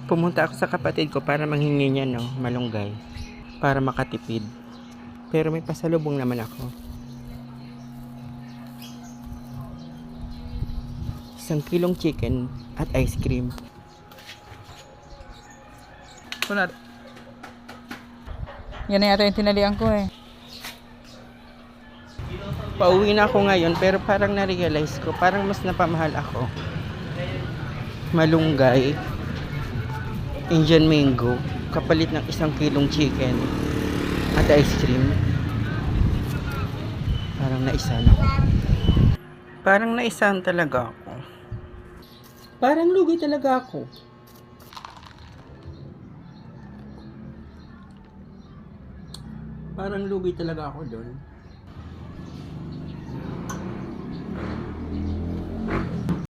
Pumunta ako sa kapatid ko para manghingi niya malunggay. Para makatipid. Pero may pasalubong naman ako. 1 kilong chicken at ice cream. Kunat. Yan na yata yung tinalian ko eh. Pauwi na ako ngayon pero parang na-realize ko, parang mas napamahal ako. Malunggay, Indian mango, kapalit ng 1 kilong chicken at ice cream. Parang naisan ako. Parang naisan talaga ako. Parang lugi talaga ako. Parang lugi talaga ako doon.